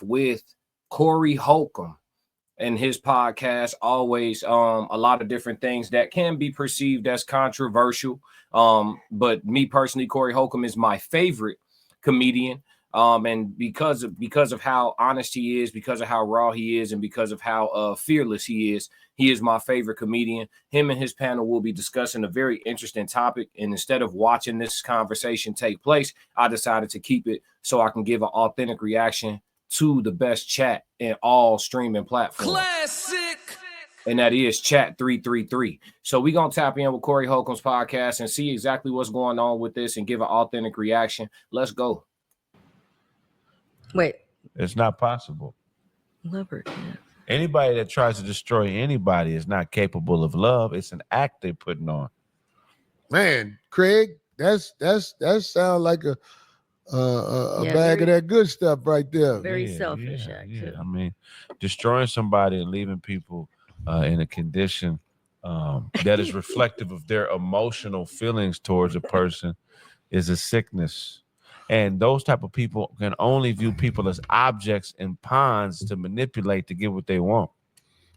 with Corey Holcomb and his podcast. Always a lot of different things that can be perceived as controversial. But me personally, Corey Holcomb is my favorite comedian. And because of how honest he is, because of how raw he is, and because of how fearless he is my favorite comedian. Him and his panel will be discussing a very interesting topic. And instead of watching this conversation take place, I decided to keep it so I can give an authentic reaction to the best chat in all streaming platforms. Classic. And that is Chat 333. So we're going to tap in with Corey Holcomb's podcast and see exactly what's going on with this and give an authentic reaction. Let's go. Wait. It's not possible. Leopard. Anybody that tries to destroy anybody is not capable of love. It's an act they're putting on. Man, Craig, that sounds like a bag of that good stuff right there. Very selfish act. Yeah. I mean, destroying somebody and leaving people in a condition that is reflective of their emotional feelings towards a person is a sickness. And those type of people can only view people as objects and pawns to manipulate to get what they want.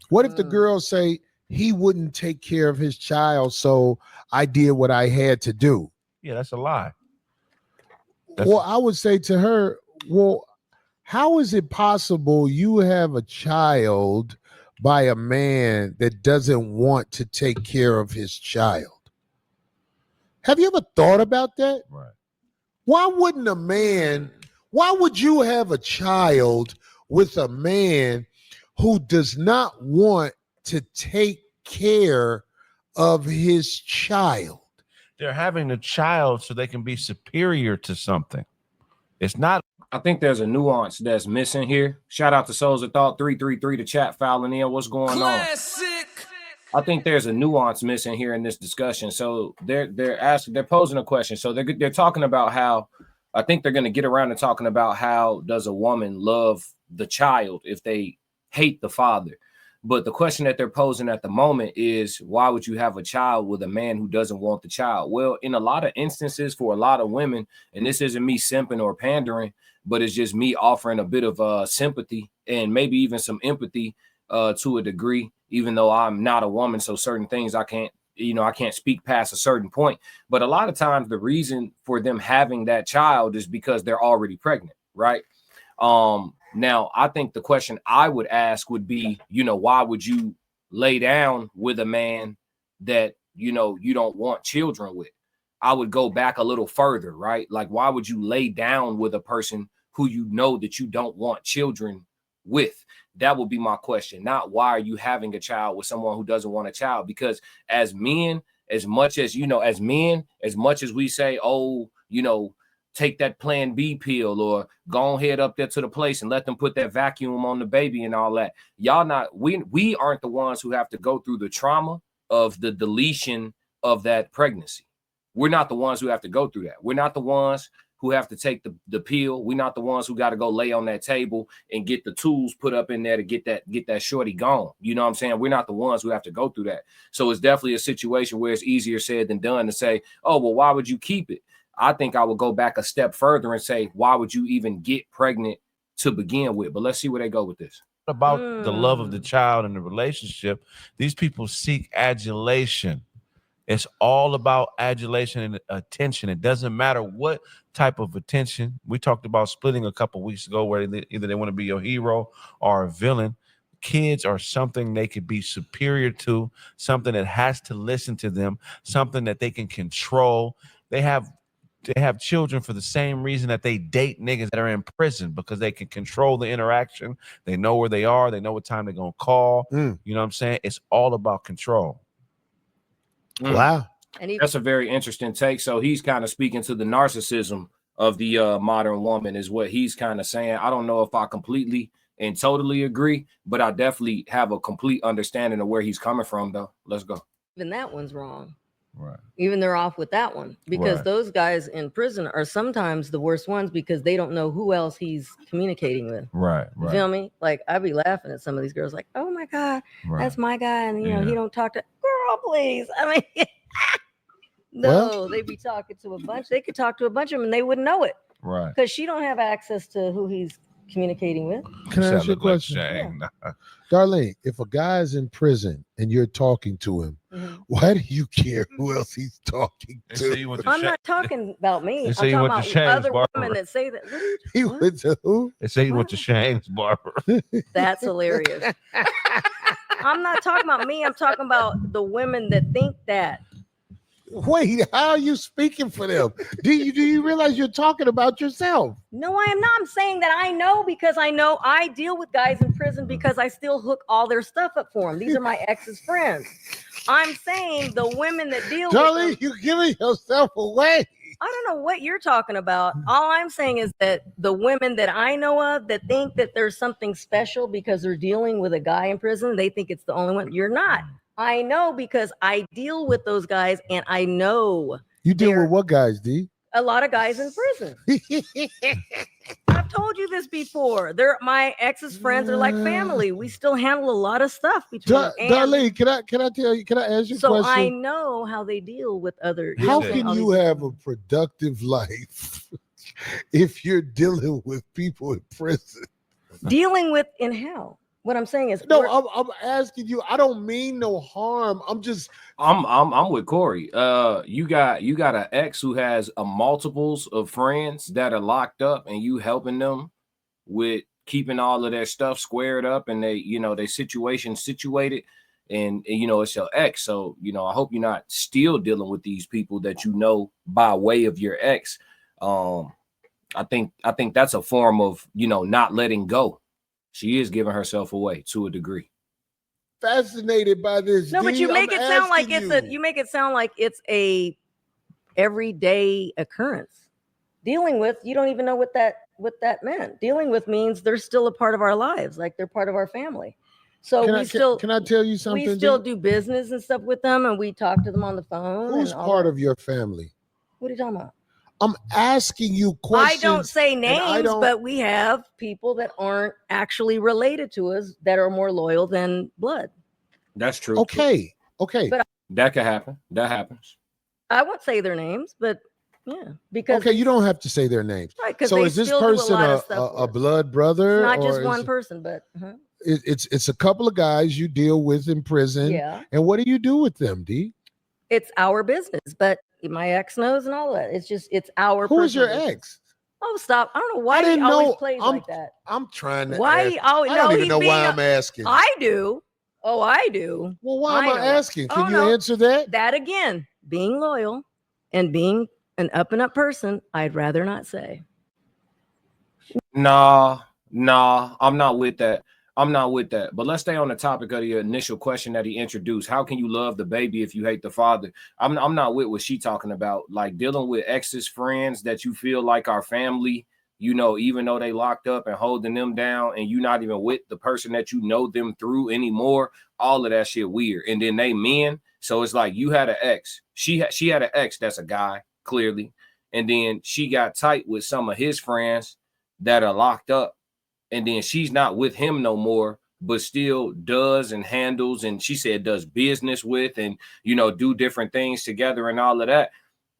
What if the girls say he wouldn't take care of his child, so I did what I had to do? Yeah, that's a lie. I would say to her, well, how is it possible you have a child by a man that doesn't want to take care of his child? Have you ever thought about that? Right. Why would you have a child with a man who does not want to take care of his child? They're having a child so they can be superior to something. It's not. I think there's a nuance that's missing here. Shout out to Souls of Thought 333, the chat filing in. What's going on? I think there's a nuance missing here in this discussion. So they're posing a question. So they're talking about how, I think they're going to get around to talking about how does a woman love the child if they hate the father. But the question that they're posing at the moment is, why would you have a child with a man who doesn't want the child? Well, in a lot of instances for a lot of women, and this isn't me simping or pandering, but it's just me offering a bit of sympathy and maybe even some empathy to a degree, even though I'm not a woman. So certain things I can't speak past a certain point. But a lot of times the reason for them having that child is because they're already pregnant, right? Now, I think the question I would ask would be, why would you lay down with a man that, you don't want children with? I would go back a little further, right? Like, why would you lay down with a person who you know that you don't want children with? That would be my question. Not why are you having a child with someone who doesn't want a child? Because as men, as much as we say, take that Plan B pill or go ahead up there to the place and let them put that vacuum on the baby and all that. We aren't the ones who have to go through the trauma of the deletion of that pregnancy. We're not the ones who have to go through that. We're not the ones who have to take the pill. We're not the ones who got to go lay on that table and get the tools put up in there to get that shorty gone. You know what I'm saying? We're not the ones who have to go through that. So it's definitely a situation where it's easier said than done to say, oh, well, why would you keep it? I think I would go back a step further and say, why would you even get pregnant to begin with? But let's see where they go with this. About the love of the child and the relationship, these people seek adulation. It's all about adulation and attention. It doesn't matter what type of attention. We talked about splitting a couple weeks ago where either they want to be your hero or a villain. Kids are something they could be superior to, something that has to listen to them, something that they can control. They have children for the same reason that they date niggas that are in prison, because they can control the interaction. They know where they are. They know what time they're going to call. You know what I'm saying? It's all about control. Wow. That's a very interesting take. So he's kind of speaking to the narcissism of the modern woman is what he's kind of saying. I don't know if I completely and totally agree, but I definitely have a complete understanding of where he's coming from, though. Let's go. Even that one's wrong. Right. Even they're off with that one, because those guys in prison are sometimes the worst ones because they don't know who else he's communicating with. Right. You feel me? Like, I'd be laughing at some of these girls like, oh my God, that's my guy. And, he don't talk to, girl, please. I mean, they'd be talking to a bunch. They could talk to a bunch of them and they wouldn't know it. Right. Because she don't have access to who he's communicating with. Can I ask you a question? Yeah. Darlene, if a guy is in prison and you're talking to him, why do you care who else he's talking to? I'm not talking about me. I'm talking about other women that say that. He went to who? They say he went to Shane's barber. That's hilarious. I'm not talking about me. I'm talking about the women that think that. Wait, how are you speaking for them? Do you realize you're talking about yourself? No, I am not. I'm saying that I know because I know I deal with guys in prison because I still hook all their stuff up for them. These are my ex's friends. I'm saying the women that deal Darlene, with them, you're giving yourself away. I don't know what you're talking about. All I'm saying is that the women that I know of that think that there's something special because they're dealing with a guy in prison, they think it's the only one. You're not. I know because I deal with those guys and I know. You deal with what guys, D? A lot of guys in prison. I've told you this before. They're my ex's friends are like family. We still handle a lot of stuff between Darlene, can I tell you, can I ask you a question? So I know how they deal with other. How can you have a productive life if you're dealing with people in prison? Dealing with in hell. What I'm saying is no. I'm asking you. I don't mean no harm. I'm with Corey. You got an ex who has a multiples of friends that are locked up, and you helping them with keeping all of their stuff squared up, and their situation situated, and it's your ex. So I hope you're not still dealing with these people that by way of your ex. I think that's a form of not letting go. She is giving herself away to a degree. Fascinated by this. No, but you make it sound like it's a everyday occurrence. Dealing with, you don't even know what that meant. Dealing with means they're still a part of our lives, like they're part of our family. So can I tell you something? We still do business and stuff with them, and we talk to them on the phone. Who's part of your family? What are you talking about? I'm asking you questions. I don't say names, but we have people that aren't actually related to us that are more loyal than blood. That's true. Okay. But that could happen. That happens. I won't say their names, but yeah, because you don't have to say their names. Right? Because so is this person a blood brother? It's not just one person, but it's a couple of guys you deal with in prison. Yeah. And what do you do with them, D? It's our business, but my ex knows and all that. It's our. Who is your ex? Oh, stop! I don't know why he always plays like that. I'm trying to. Why? I don't even know why I'm asking. I do. Oh, I do. Well, why am I asking? Can you answer that? That again, being loyal and being an up and up person, I'd rather not say. Nah, I'm not with that. But let's stay on the topic of the initial question that he introduced. How can you love the baby if you hate the father? I'm not with what she talking about. Like dealing with exes, friends that you feel like are family, even though they locked up and holding them down, and you're not even with the person that you know them through anymore. All of that shit weird. And then they men. So it's like you had an ex. She had an ex that's a guy, clearly. And then she got tight with some of his friends that are locked up. And then she's not with him no more, but still does and handles, and she said does business with, and do different things together and all of that.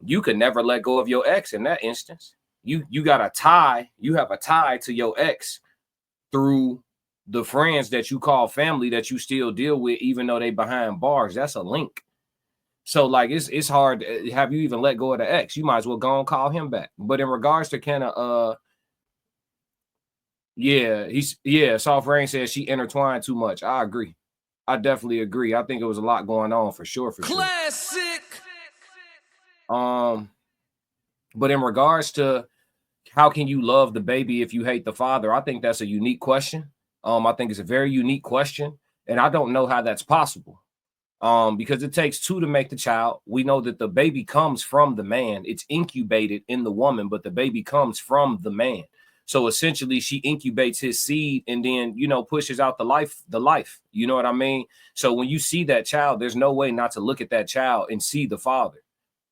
You could never let go of your ex in that instance. You got a tie. You have a tie to your ex through the friends that you call family that you still deal with, even though they behind bars. That's a link. So like it's hard. Have you even let go of the ex? You might as well go and call him back. But in regards to kind of Soft Rain says she intertwined too much. I agree. I definitely agree. I think it was a lot going on for sure. Classic. But in regards to how can you love the baby if you hate the father, I think that's a unique question. I think it's a very unique question, and I don't know how that's possible. Because it takes two to make the child. We know that the baby comes from the man. It's incubated in the woman, but the baby comes from the man. So essentially she incubates his seed and then, pushes out the life. You know what I mean? So when you see that child, there's no way not to look at that child and see the father.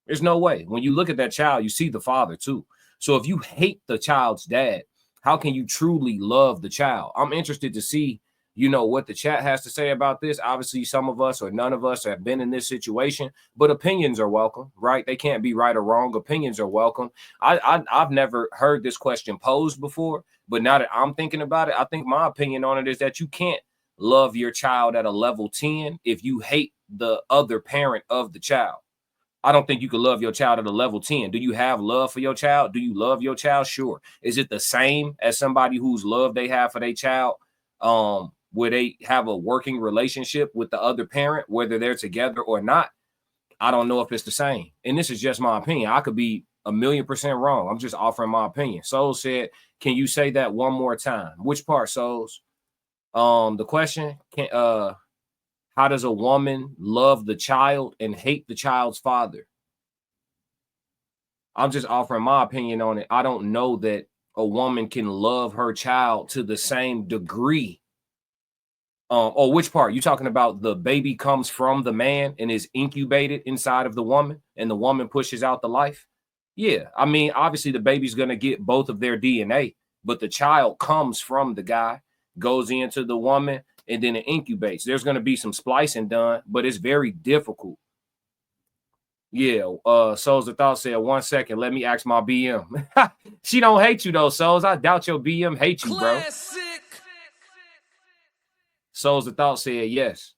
There's no way. When you look at that child, you see the father too. So if you hate the child's dad, how can you truly love the child? I'm interested to see, what the chat has to say about this. Obviously, some of us or none of us have been in this situation, but opinions are welcome, right? They can't be right or wrong. Opinions are welcome. I've never heard this question posed before, but now that I'm thinking about it, I think my opinion on it is that you can't love your child at a level 10 if you hate the other parent of the child. I don't think you can love your child at a level 10. Do you have love for your child? Do you love your child? Sure. Is it the same as somebody whose love they have for their child? Where they have a working relationship with the other parent, whether they're together or not? I don't know if it's the same. And this is just my opinion. I could be 1,000,000% wrong. I'm just offering my opinion. Soul said, can you say that one more time? Which part, Souls? The question, how does a woman love the child and hate the child's father? I'm just offering my opinion on it. I don't know that a woman can love her child to the same degree. Or which part? You talking about the baby comes from the man and is incubated inside of the woman and the woman pushes out the life? Yeah, I mean, obviously the baby's going to get both of their DNA, but the child comes from the guy, goes into the woman, and then it incubates. There's going to be some splicing done, but it's very difficult. Yeah, Souls of Thought said, 1 second, let me ask my BM. She don't hate you though, Souls. I doubt your BM hates you, bro. Souls of Thought said yes.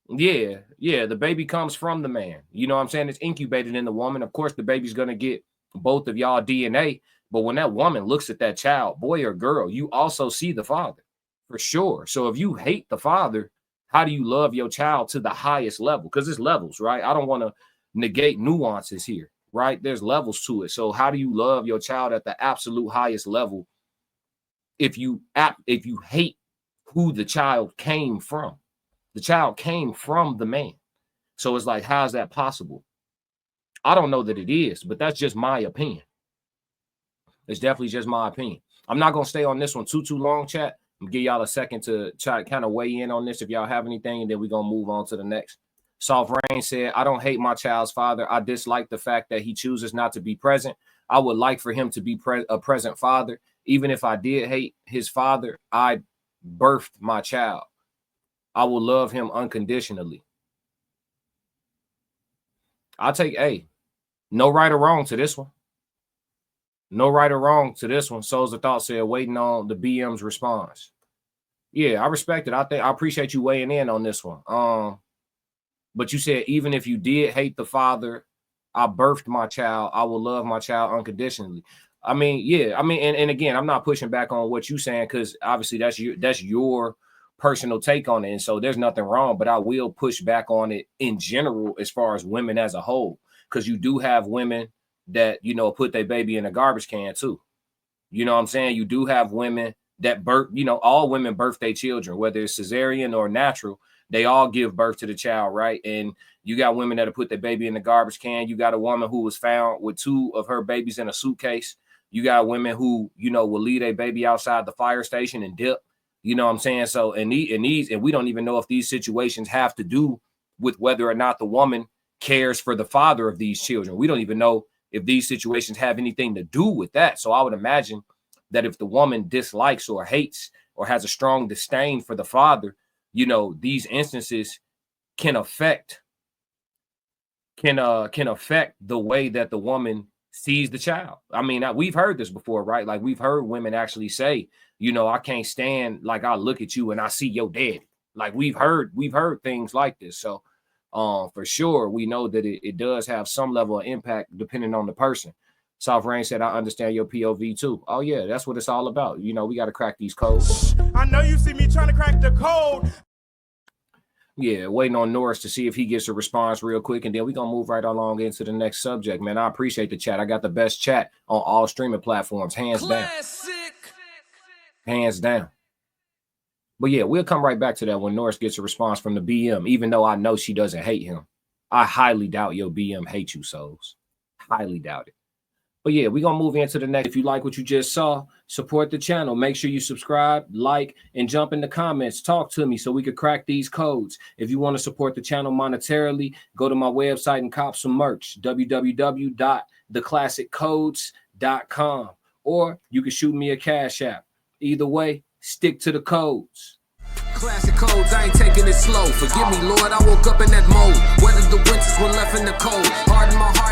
Yeah, the baby comes from the man. You know what I'm saying? It's incubated in the woman. Of course, the baby's going to get both of y'all DNA. But when that woman looks at that child, boy or girl, you also see the father for sure. So if you hate the father, how do you love your child to the highest level? Because there's levels, right? I don't want to negate nuances here, right? There's levels to it. So how do you love your child at the absolute highest level if you hate who the child came from? The child came from the man. So it's like, how is that possible? I don't know that it is, but that's just my opinion. It's definitely just my opinion. I'm not going to stay on this one too long, chat. I'm going to give y'all a second to try to kind of weigh in on this if y'all have anything, and then we're going to move on to the next. Soft Rain said, I don't hate my child's father. I dislike the fact that he chooses not to be present. I would like for him to be a present father. Even if I did hate his father, I birthed my child. I will love him unconditionally. I'll take no right or wrong to this one. No right or wrong to this one. Souls of Thought said, waiting on the BM's response. Yeah, I respect it. I appreciate you weighing in on this one. But you said, even if you did hate the father, I birthed my child, I will love my child unconditionally. I mean, yeah, I mean, and again, I'm not pushing back on what you're saying, because obviously that's your personal take on it. And so there's nothing wrong, but I will push back on it in general as far as women as a whole, because you do have women that, put their baby in a garbage can too. You know what I'm saying? You do have women that birth, all women birth their children, whether it's cesarean or natural, they all give birth to the child, right? And you got women that have put their baby in the garbage can. You got a woman who was found with 2 of her babies in a suitcase. You got women who, will leave a baby outside the fire station and dip. You know what I'm saying? So, and we don't even know if these situations have to do with whether or not the woman cares for the father of these children. We don't even know if these situations have anything to do with that. So I would imagine that if the woman dislikes or hates or has a strong disdain for the father, these instances can affect the way that the woman sees the child. I mean, we've heard this before, right? Like, we've heard women actually say, I can't stand, like, I look at you and I see your daddy. Like, we've heard things like this. So for sure, we know that it does have some level of impact depending on the person. Soft Rain said, I understand your POV too. Oh yeah, that's what it's all about. We got to crack these codes. I know you see me trying to crack the code. Yeah, waiting on Norris to see if he gets a response real quick, and then we're going to move right along into the next subject, man. I appreciate the chat. I got the best chat on all streaming platforms, hands down. Hands down. But yeah, we'll come right back to that when Norris gets a response from the BM, even though I know she doesn't hate him. I highly doubt your BM hates you, Souls. Highly doubt it. But yeah, we're going to move into the next. If you like what you just saw, support the channel. Make sure you subscribe, like, and jump in the comments. Talk to me so we could crack these codes. If you want to support the channel monetarily, go to my website and cop some merch, www.theclassiccodes.com. Or you can shoot me a Cash App. Either way, stick to the codes. Classic codes, I ain't taking it slow. Forgive me, Lord, I woke up in that mode. Weathered the winters when left in the cold. Hardened my heart.